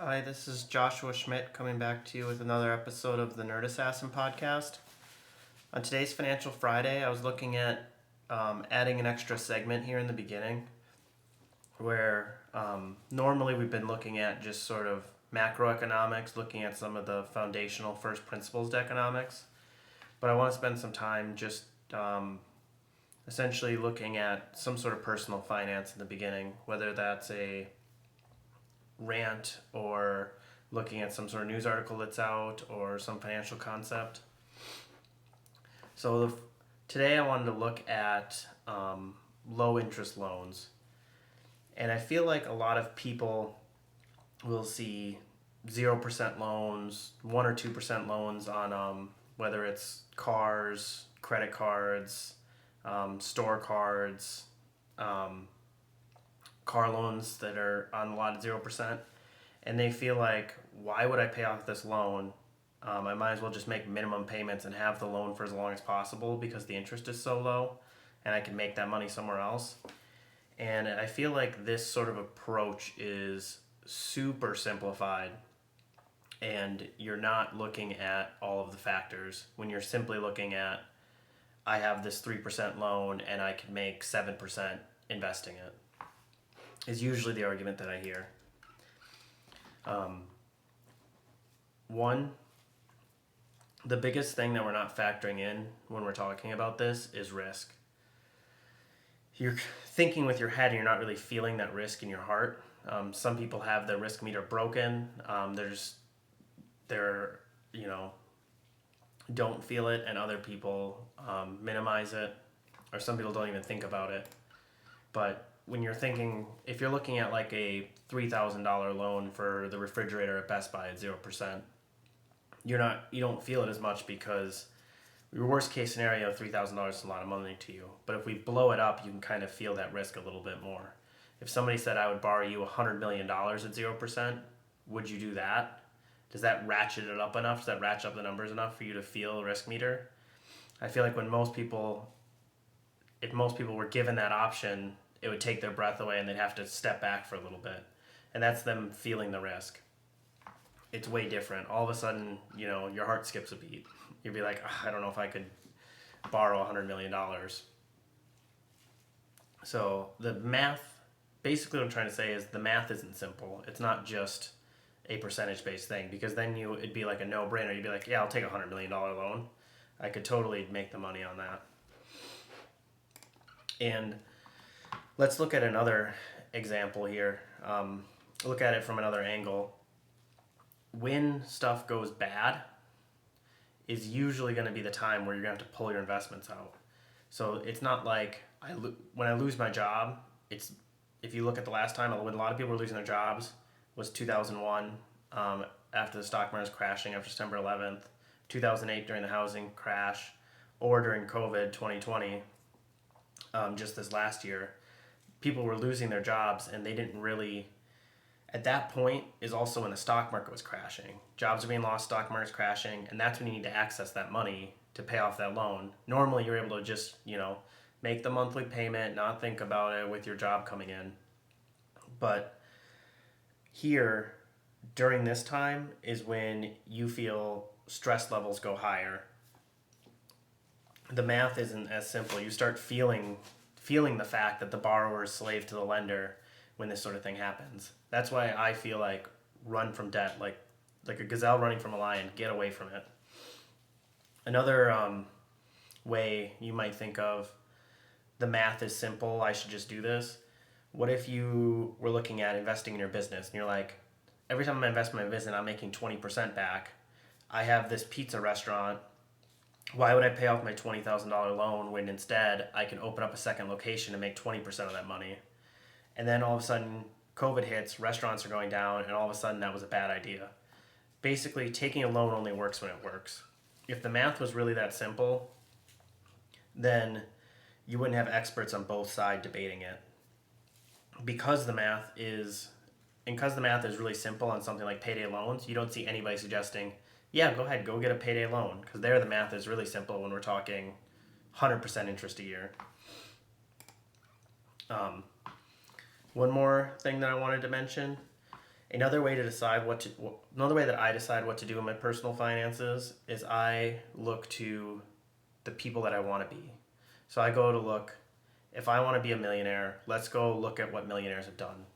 Hi, this is Joshua Schmidt coming back to you with another episode of the Nerd Assassin podcast. On today's Financial Friday, I was looking at adding an extra segment here in the beginning where normally we've been looking at just sort of macroeconomics, looking at some of the foundational first principles to economics. But I want to spend some time just essentially looking at some sort of personal finance in the beginning, whether that's a rant or looking at some sort of news article that's out or some financial concept. So today I wanted to look at low interest loans. And I feel like a lot of people will see 0% loans, 1 or 2% loans on whether it's cars, credit cards, store cards, car loans that are on a lot of 0%, and they feel like, why would I pay off this loan? I might as well just make minimum payments and have the loan for as long as possible because the interest is so low and I can make that money somewhere else. And I feel like this sort of approach is super simplified and you're not looking at all of the factors when you're simply looking at, I have this 3% loan and I can make 7% investing it, is usually the argument that I hear. One, the biggest thing that we're not factoring in when we're talking about this is risk. You're thinking with your head and you're not really feeling that risk in your heart. Some people have their risk meter broken. They're don't feel it, and other people minimize it, or some people don't even think about it. But when you're thinking, if you're looking at like a $3,000 loan for the refrigerator at Best Buy at 0%, you don't feel it as much because your worst case scenario, $3,000 is a lot of money to you. But if we blow it up, you can kind of feel that risk a little bit more. If somebody said, I would borrow you $100 million at 0%, would you do that? Does that ratchet it up enough? Does that ratchet up the numbers enough for you to feel a risk meter? I feel like if most people were given that option, it would take their breath away and they'd have to step back for a little bit. And that's them feeling the risk. It's way different. All of a sudden, your heart skips a beat. You'd be like, I don't know if I could borrow $100 million. So the math, basically what I'm trying to say is the math isn't simple. It's not just a percentage-based thing, because then it'd be like a no-brainer. You'd be like, yeah, I'll take a $100 million loan. I could totally make the money on that. And let's look at another example here. Look at it from another angle. When stuff goes bad is usually going to be the time where you're going to have to pull your investments out. So it's not like when I lose my job, if you look at the last time when a lot of people were losing their jobs was 2001, after the stock market was crashing after September 11th, 2008 during the housing crash, or during COVID 2020, just this last year. People were losing their jobs and they didn't really, at that point is also when the stock market was crashing. Jobs are being lost, stock market's crashing, and that's when you need to access that money to pay off that loan. Normally you're able to just, make the monthly payment, not think about it with your job coming in. But here, during this time is when you feel stress levels go higher. The math isn't as simple. You start feeling the fact that the borrower is slave to the lender when this sort of thing happens. That's why I feel like run from debt, like a gazelle running from a lion. Get away from it. Another way you might think of the math is simple, I should just do this. What if you were looking at investing in your business and you're like, every time I invest in my business, I'm making 20% back. I have this pizza restaurant. Why would I pay off my $20,000 loan when instead I can open up a second location and make 20% of that money? And then all of a sudden, COVID hits, restaurants are going down, and all of a sudden that was a bad idea. Basically, taking a loan only works when it works. If the math was really that simple, then you wouldn't have experts on both sides debating it. Because the math is really simple on something like payday loans, you don't see anybody suggesting, yeah, go ahead, go get a payday loan, because there the math is really simple when we're talking 100% interest a year. One more thing that I wanted to mention Another way another way that I decide what to do in my personal finances is I look to the people that I want to be. So I go to look, if I want to be a millionaire, let's go look at what millionaires have done.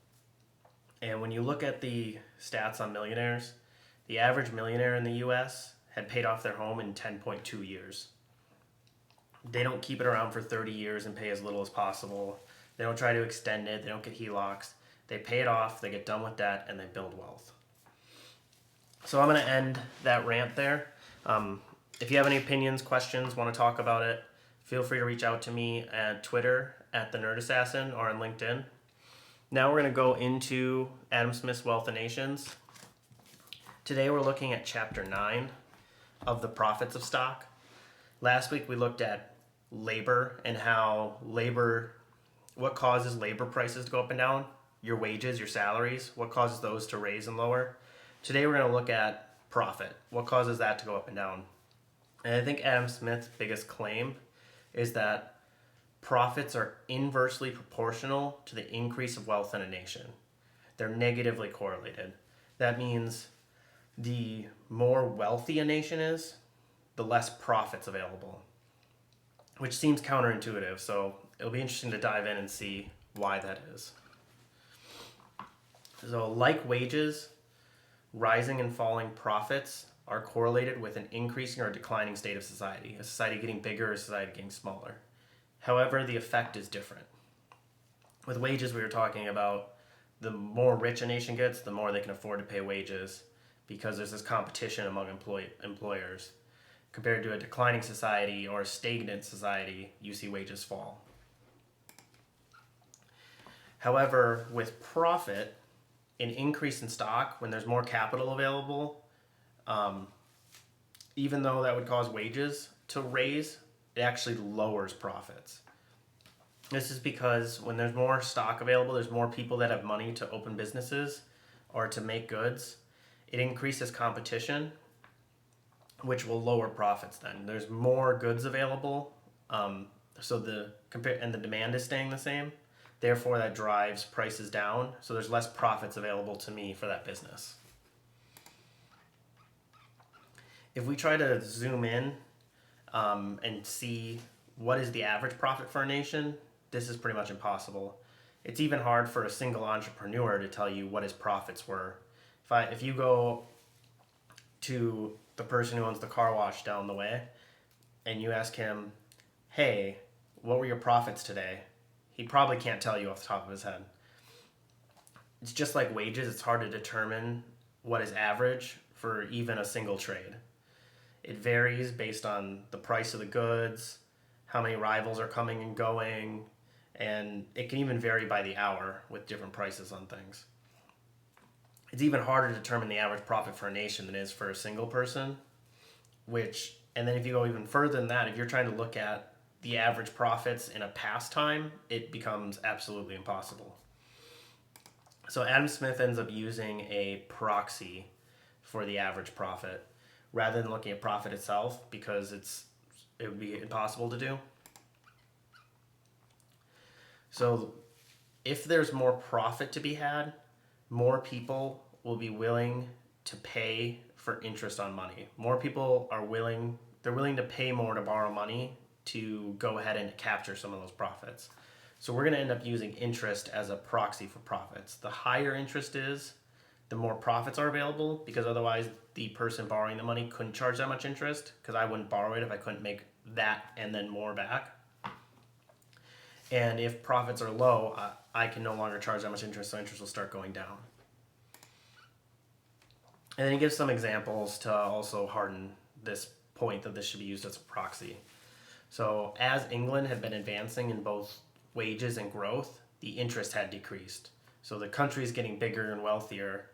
And when you look at the stats on millionaires, the average millionaire in the US had paid off their home in 10.2 years. They don't keep it around for 30 years and pay as little as possible. They don't try to extend it. They don't get HELOCs. They pay it off, they get done with that, and they build wealth. So I'm going to end that rant there. If you have any opinions, questions, want to talk about it, feel free to reach out to me at Twitter at the Nerd Assassin or on LinkedIn. Now we're going to go into Adam Smith's Wealth of Nations. Today we're looking at Chapter 9 of the Profits of Stock. Last week we looked at labor and what causes labor prices to go up and down, your wages, your salaries, what causes those to raise and lower. Today we're going to look at profit, what causes that to go up and down. And I think Adam Smith's biggest claim is that profits are inversely proportional to the increase of wealth in a nation. They're negatively correlated. That means the more wealthy a nation is, the less profits available, which seems counterintuitive. So it'll be interesting to dive in and see why that is. So like wages, rising and falling profits are correlated with an increasing or declining state of society, a society getting bigger or a society getting smaller. However, the effect is different. With wages, we were talking about the more rich a nation gets, the more they can afford to pay wages because there's this competition among employers. Compared to a declining society or a stagnant society, you see wages fall. However, with profit, an increase in stock, when there's more capital available, even though that would cause wages to raise, it actually lowers profits. This is because when there's more stock available, there's more people that have money to open businesses or to make goods. It increases competition, which will lower profits then. There's more goods available, so the demand is staying the same. Therefore, that drives prices down, so there's less profits available to me for that business. If we try to zoom in and see what is the average profit for a nation, this is pretty much impossible. It's even hard for a single entrepreneur to tell you what his profits were. If you go to the person who owns the car wash down the way and you ask him, hey, what were your profits today? He probably can't tell you off the top of his head. It's just like wages. It's hard to determine what is average for even a single trade. It varies based on the price of the goods, how many rivals are coming and going, and it can even vary by the hour with different prices on things. It's even harder to determine the average profit for a nation than it is for a single person, and then if you go even further than that, if you're trying to look at the average profits in a past time, it becomes absolutely impossible. So Adam Smith ends up using a proxy for the average profit rather than looking at profit itself because it would be impossible to do. So if there's more profit to be had, more people will be willing to pay for interest on money. More people are willing to pay more to borrow money to go ahead and capture some of those profits. So we're going to end up using interest as a proxy for profits. The higher interest is, the more profits are available, because otherwise the person borrowing the money couldn't charge that much interest, because I wouldn't borrow it if I couldn't make that and then more back. And if profits are low, I can no longer charge that much interest, so interest will start going down. And then he gives some examples to also harden this point that this should be used as a proxy. So as England had been advancing in both wages and growth, the interest had decreased. So the country is getting bigger and wealthier.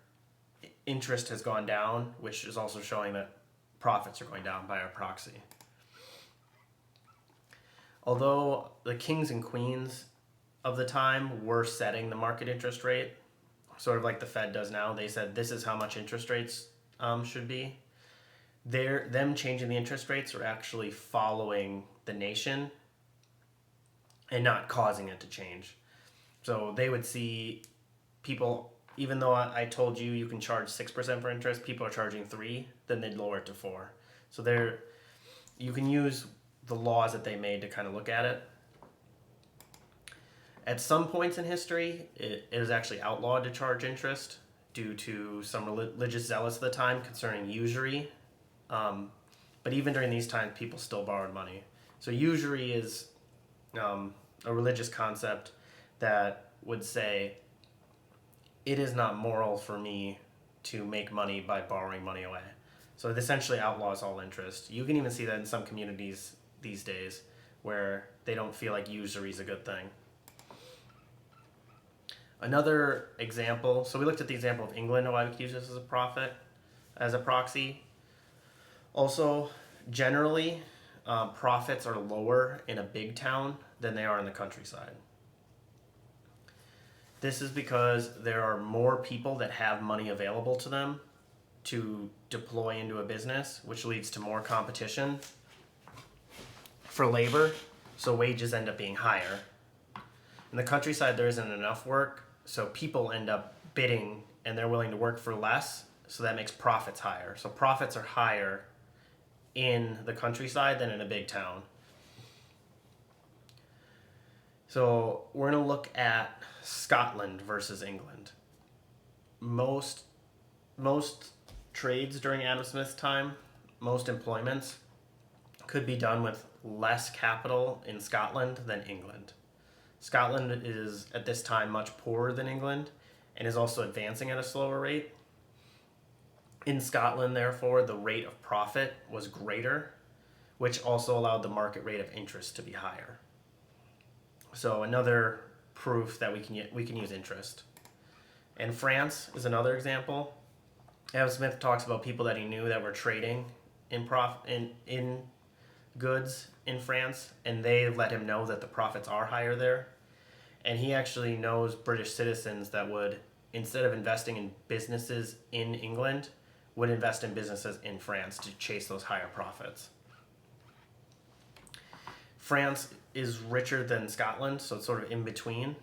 Interest has gone down, which is also showing that profits are going down by our proxy. Although the kings and queens of the time were setting the market interest rate, sort of like the Fed does now, they said this is how much interest rates should be. Them changing the interest rates are actually following the nation and not causing it to change. So they would see people even though I told you you can charge 6% for interest, people are charging 3, then they'd lower it to 4. So you can use the laws that they made to kind of look at it. At some points in history, it was actually outlawed to charge interest due to some religious zealots at the time concerning usury. But even during these times, people still borrowed money. So usury is a religious concept that would say it is not moral for me to make money by borrowing money away. So it essentially outlaws all interest. You can even see that in some communities these days where they don't feel like usury is a good thing. Another example, so we looked at the example of England and why we could use this as a proxy. Also, generally, profits are lower in a big town than they are in the countryside. This is because there are more people that have money available to them to deploy into a business, which leads to more competition for labor, so wages end up being higher. In the countryside, there isn't enough work, so people end up bidding and they're willing to work for less, so that makes profits higher. So profits are higher in the countryside than in a big town. So we're going to look at Scotland versus England. Most trades during Adam Smith's time, most employments, could be done with less capital in Scotland than England. Scotland is at this time much poorer than England and is also advancing at a slower rate. In Scotland, therefore, the rate of profit was greater, which also allowed the market rate of interest to be higher. So another proof that we can use interest. And France is another example. Adam Smith talks about people that he knew that were trading in goods in France, and they let him know that the profits are higher there. And he actually knows British citizens that would, instead of investing in businesses in England, would invest in businesses in France to chase those higher profits. France is richer than Scotland, so it's sort of in between,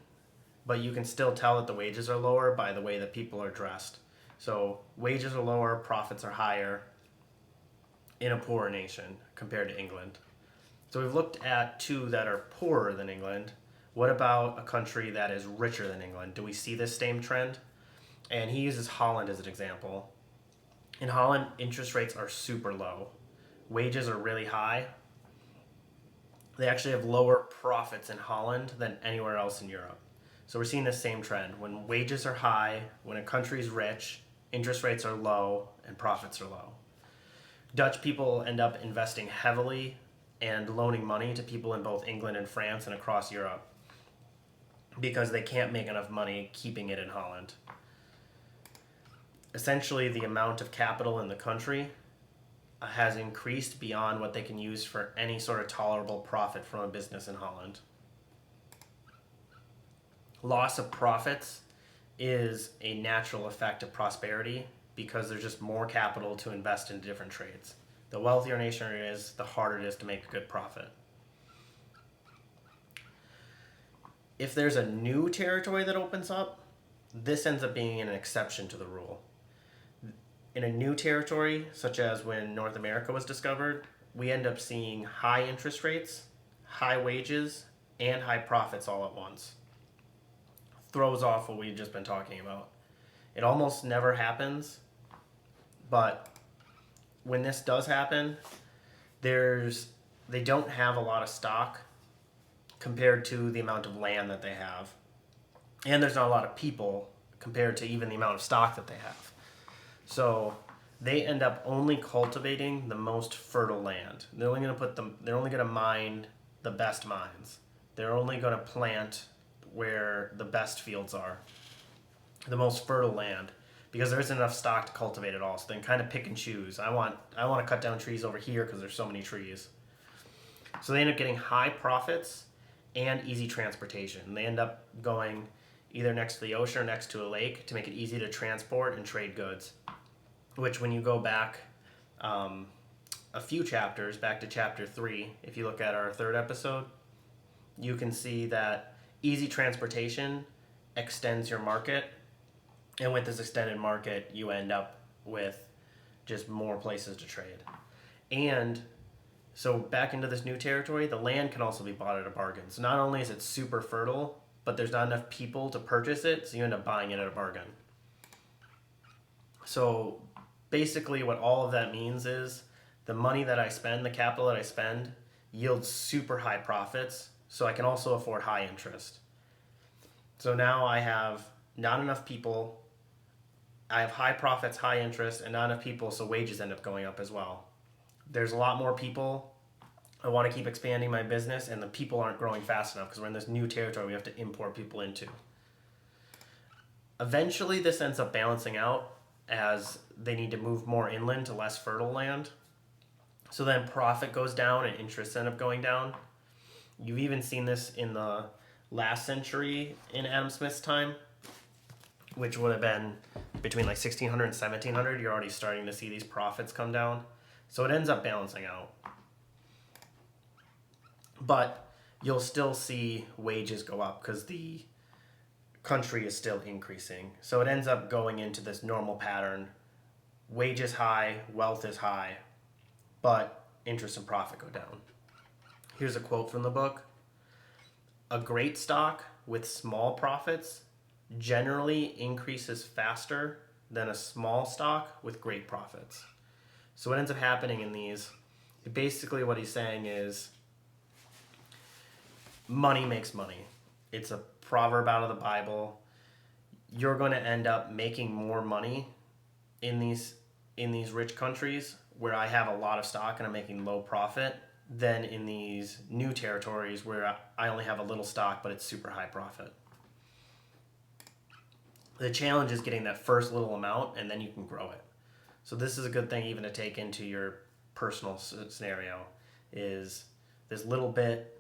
but you can still tell that the wages are lower by the way that people are dressed. So wages are lower, profits are higher in a poorer nation compared to England. So we've looked at two that are poorer than England. What about a country that is richer than England? Do we see this same trend? And he uses Holland as an example. In Holland, interest rates are super low. Wages are really high. They actually have lower profits in Holland than anywhere else in Europe. So we're seeing the same trend. When wages are high, when a country's rich, interest rates are low and profits are low. Dutch people end up investing heavily and loaning money to people in both England and France and across Europe because they can't make enough money keeping it in Holland. Essentially, the amount of capital in the country has increased beyond what they can use for any sort of tolerable profit from a business in Holland. Loss of profits is a natural effect of prosperity because there's just more capital to invest in different trades. The wealthier a nation is, the harder it is to make a good profit. If there's a new territory that opens up, this ends up being an exception to the rule. In a new territory, such as when North America was discovered, we end up seeing high interest rates, high wages, and high profits all at once. Throws off what we've just been talking about. It almost never happens, but when this does happen, they don't have a lot of stock compared to the amount of land that they have. And there's not a lot of people compared to even the amount of stock that they have. So they end up only cultivating the most fertile land. They're only going to mine the best mines. They're only going to plant where the best fields are, the most fertile land, because there isn't enough stock to cultivate it all. So they can kind of pick and choose. I want to cut down trees over here because there's so many trees. So they end up getting high profits and easy transportation. They end up going either next to the ocean or next to a lake to make it easy to transport and trade goods. Which, when you go back a few chapters, back to chapter 3, if you look at our third episode, you can see that easy transportation extends your market And with this extended market, you end up with just more places to trade. And so back into this new territory, the land can also be bought at a bargain. So not only is it super fertile, but there's not enough people to purchase it, so you end up buying it at a bargain. So basically what all of that means is the money that I spend, the capital that I spend, yields super high profits, so I can also afford high interest. So now I have not enough people, I have high profits, high interest, and not enough people, so wages end up going up as well. There's a lot more people. I want to keep expanding my business, and the people aren't growing fast enough because we're in this new territory we have to import people into. Eventually, this ends up balancing out as they need to move more inland to less fertile land. So then profit goes down and interests end up going down. You've even seen this in the last century in Adam Smith's time, which would have been between like 1600 and 1700. You're already starting to see these profits come down. So it ends up balancing out. But you'll still see wages go up because the country is still increasing. So it ends up going into this normal pattern. Wages high, wealth is high, but interest and profit go down. Here's a quote from the book. A great stock with small profits generally increases faster than a small stock with great profits. So what ends up happening in these, basically what he's saying is money makes money. It's a proverb out of the Bible. You're going to end up making more money in these rich countries where I have a lot of stock and I'm making low profit than in these new territories where I only have a little stock but it's super high profit. The challenge is getting that first little amount and then you can grow it. So this is a good thing even to take into your personal scenario is this little bit,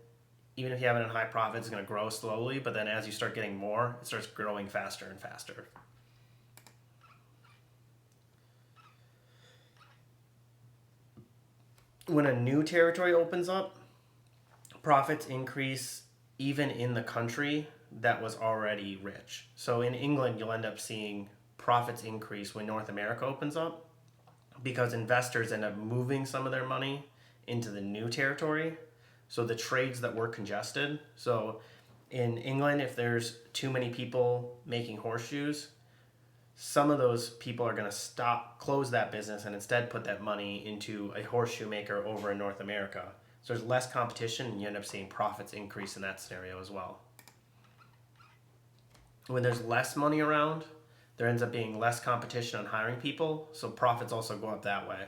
even if you have it in high profit, it's going to grow slowly, but then as you start getting more, it starts growing faster and faster. When a new territory opens up, profits increase even in the country that was already rich. So in England, you'll end up seeing profits increase when North America opens up because investors end up moving some of their money into the new territory. So the trades that were congested. So in England, if there's too many people making horseshoes, some of those people are going to close that business and instead put that money into a horseshoe maker over in North America. So there's less competition and you end up seeing profits increase in that scenario as well. When there's less money around, there ends up being less competition on hiring people, so profits also go up that way.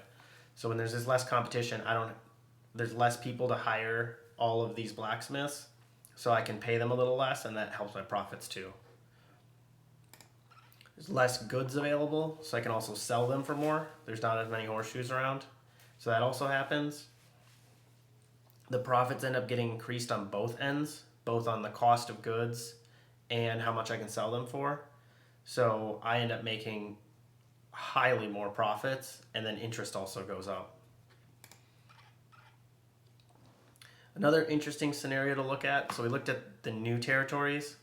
So when there's this less competition, there's less people to hire all of these blacksmiths, so I can pay them a little less, and that helps my profits too. There's less goods available, so I can also sell them for more. There's not as many horseshoes around, so that also happens. The profits end up getting increased on both ends, both on the cost of goods and how much I can sell them for. So I end up making highly more profits, and then interest also goes up. Another interesting scenario to look at, so we looked at the new territories.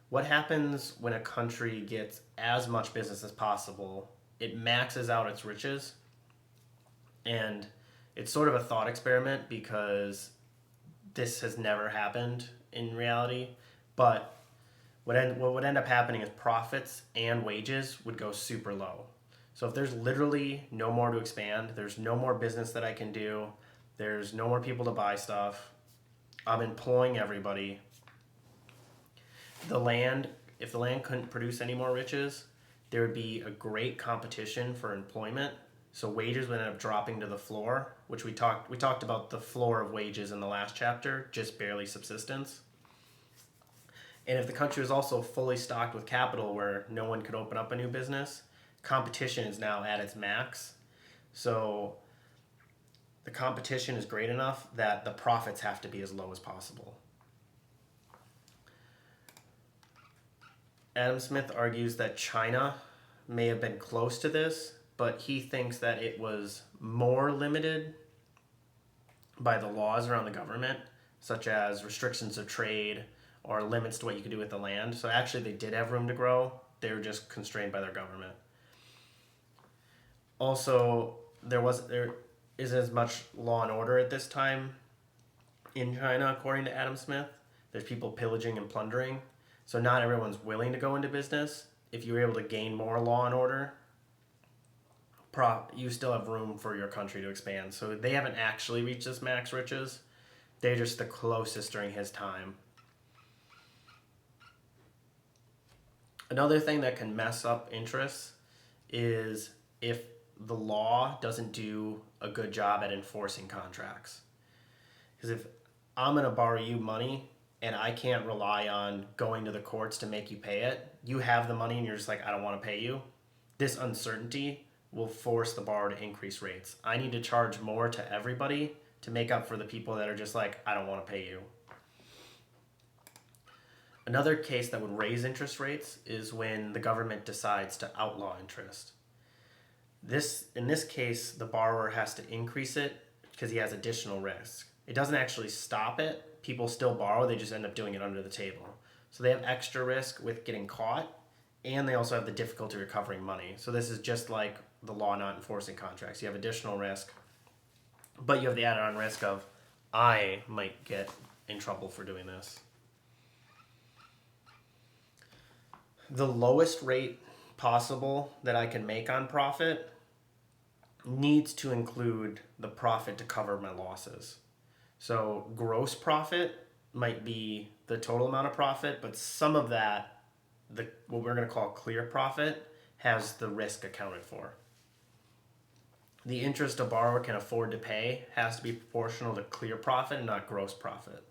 What happens when a country gets as much business as possible? It maxes out its riches, and it's sort of a thought experiment because this has never happened in reality, but what would end up happening is profits and wages would go super low. So if there's literally no more to expand, there's no more business that I can do, there's no more people to buy stuff, I'm employing everybody. If the land couldn't produce any more riches, there would be a great competition for employment. So wages would end up dropping to the floor, which we talked about the floor of wages in the last chapter, just barely subsistence. And if the country was also fully stocked with capital where no one could open up a new business, competition is now at its max. So the competition is great enough that the profits have to be as low as possible. Adam Smith argues that China may have been close to this, but he thinks that it was more limited by the laws around the government, such as restrictions of trade or limits to what you could do with the land. So actually they did have room to grow, They're just constrained by their government. Also, there isn't as much law and order at this time in China, according to Adam Smith. There's people pillaging and plundering. So not everyone's willing to go into business. If you're able to gain more law and order, you still have room for your country to expand. So they haven't actually reached this max riches. They're just the closest during his time. Another thing that can mess up interests is if the law doesn't do a good job at enforcing contracts. Because if I'm going to borrow you money and I can't rely on going to the courts to make you pay it, you have the money and you're just like, I don't want to pay you. This uncertainty will force the borrower to increase rates. I need to charge more to everybody to make up for the people that are just like, I don't want to pay you. Another case that would raise interest rates is when the government decides to outlaw interest. In this case, the borrower has to increase it because he has additional risk. It doesn't actually stop it. People still borrow, they just end up doing it under the table. So they have extra risk with getting caught, and they also have the difficulty recovering money. So this is just like the law not enforcing contracts. You have additional risk, but you have the added-on risk of, I might get in trouble for doing this. The lowest rate possible that I can make on profit needs to include the profit to cover my losses. So gross profit might be the total amount of profit, but some of that, what we're going to call clear profit, has the risk accounted for. The interest a borrower can afford to pay has to be proportional to clear profit and not gross profit.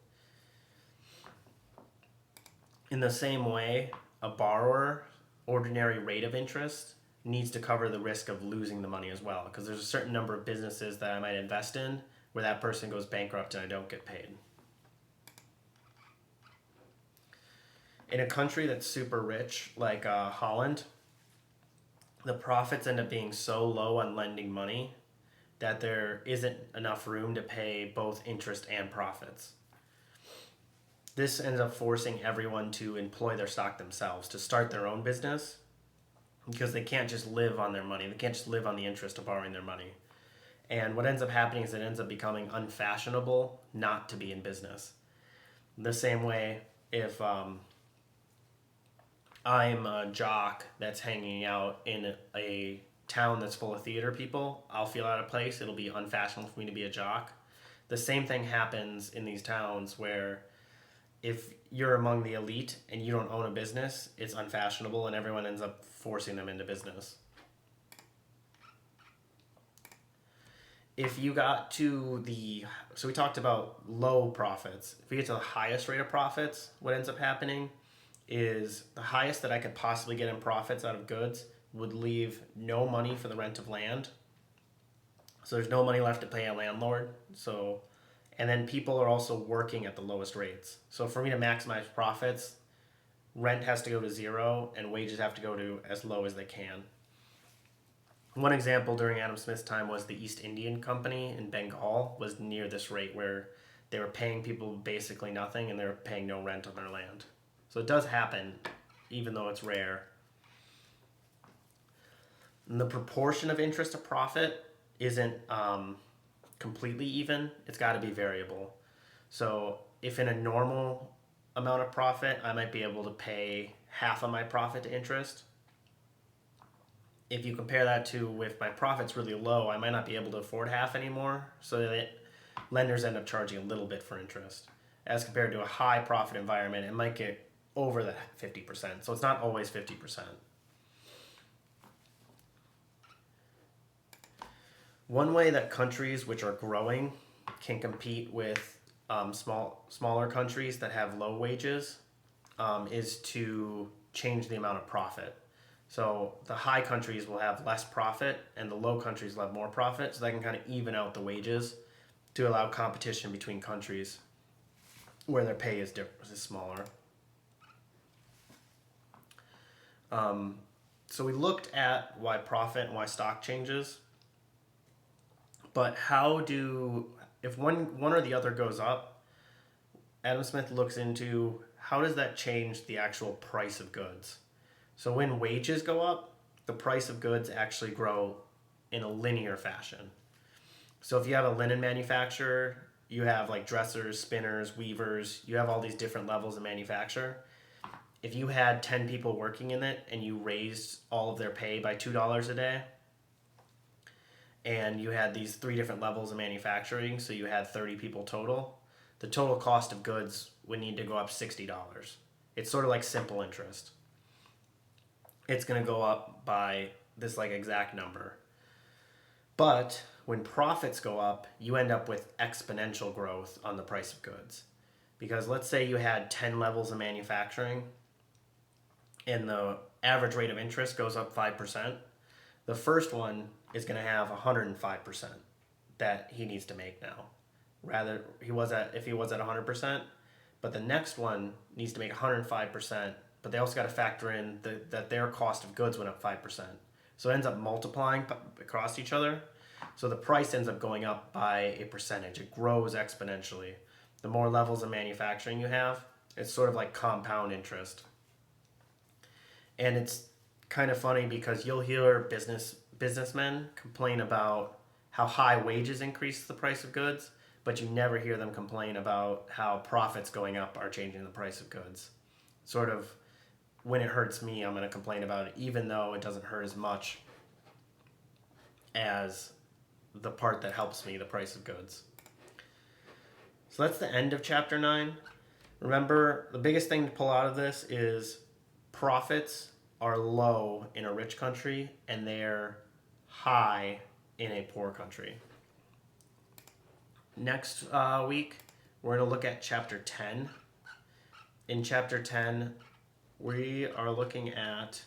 In the same way, a borrower ordinary rate of interest needs to cover the risk of losing the money as well, because there's a certain number of businesses that I might invest in where that person goes bankrupt and I don't get paid. In a country that's super rich, like Holland, the profits end up being so low on lending money that there isn't enough room to pay both interest and profits. This ends up forcing everyone to employ their stock themselves, to start their own business, because they can't just live on their money. They can't just live on the interest of borrowing their money. And what ends up happening is it ends up becoming unfashionable not to be in business. The same way, if I'm a jock that's hanging out in a town that's full of theater people, I'll feel out of place. It'll be unfashionable for me to be a jock. The same thing happens in these towns where if you're among the elite and you don't own a business, it's unfashionable and everyone ends up forcing them into business. If you got to so we talked about low profits. If we get to the highest rate of profits, what ends up happening is the highest that I could possibly get in profits out of goods would leave no money for the rent of land. So there's no money left to pay a landlord. And then people are also working at the lowest rates. So for me to maximize profits, rent has to go to zero and wages have to go to as low as they can. One example during Adam Smith's time was the East Indian Company in Bengal was near this rate where they were paying people basically nothing and they were paying no rent on their land. So it does happen, even though it's rare. And the proportion of interest to profit isn't completely even. It's got to be variable. So if in a normal amount of profit, I might be able to pay half of my profit to interest. If you compare that to if my profit's really low, I might not be able to afford half anymore. So that lenders end up charging a little bit for interest. As compared to a high profit environment, it might get over the 50%. So it's not always 50%. One way that countries which are growing can compete with smaller countries that have low wages is to change the amount of profit. So the high countries will have less profit and the low countries will have more profit, so they can kind of even out the wages to allow competition between countries where their pay is smaller. So we looked at why profit and why stock changes. But if one or the other goes up, Adam Smith looks into how does that change the actual price of goods. So when wages go up, the price of goods actually grow in a linear fashion. So if you have a linen manufacturer, you have like dressers, spinners, weavers, you have all these different levels of manufacture. If you had 10 people working in it and you raised all of their pay by $2 a day, and you had these 3 different levels of manufacturing, so you had 30 people total, the total cost of goods would need to go up $60. It's sort of like simple interest. It's going to go up by this like exact number. But when profits go up, you end up with exponential growth on the price of goods. Because let's say you had 10 levels of manufacturing and the average rate of interest goes up 5%. The first one is going to have 105% that he needs to make now. Rather, if he was at 100%, but the next one needs to make 105%, but they also got to factor in that their cost of goods went up 5%. So it ends up multiplying across each other. So the price ends up going up by a percentage. It grows exponentially. The more levels of manufacturing you have, it's sort of like compound interest. And it's kind of funny because you'll hear businessmen complain about how high wages increase the price of goods, but you never hear them complain about how profits going up are changing the price of goods. Sort of, when it hurts me, I'm going to complain about it, even though it doesn't hurt as much as the part that helps me, the price of goods. So that's the end of chapter 9. Remember, the biggest thing to pull out of this is profits are low in a rich country and they're high in a poor country. Next week, we're going to look at chapter 10. In chapter 10, we are looking at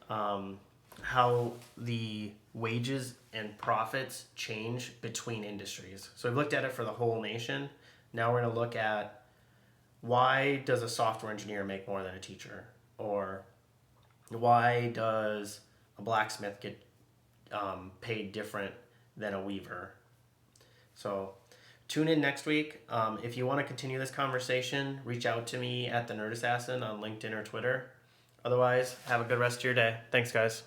how the wages and profits change between industries. So we've looked at it for the whole nation. Now we're going to look at why does a software engineer make more than a teacher? Or why does a blacksmith get paid different than a weaver? So tune in next week. If you want to continue this conversation, reach out to me at the Nerd Assassin on LinkedIn or Twitter. Otherwise, have a good rest of your day. Thanks, guys.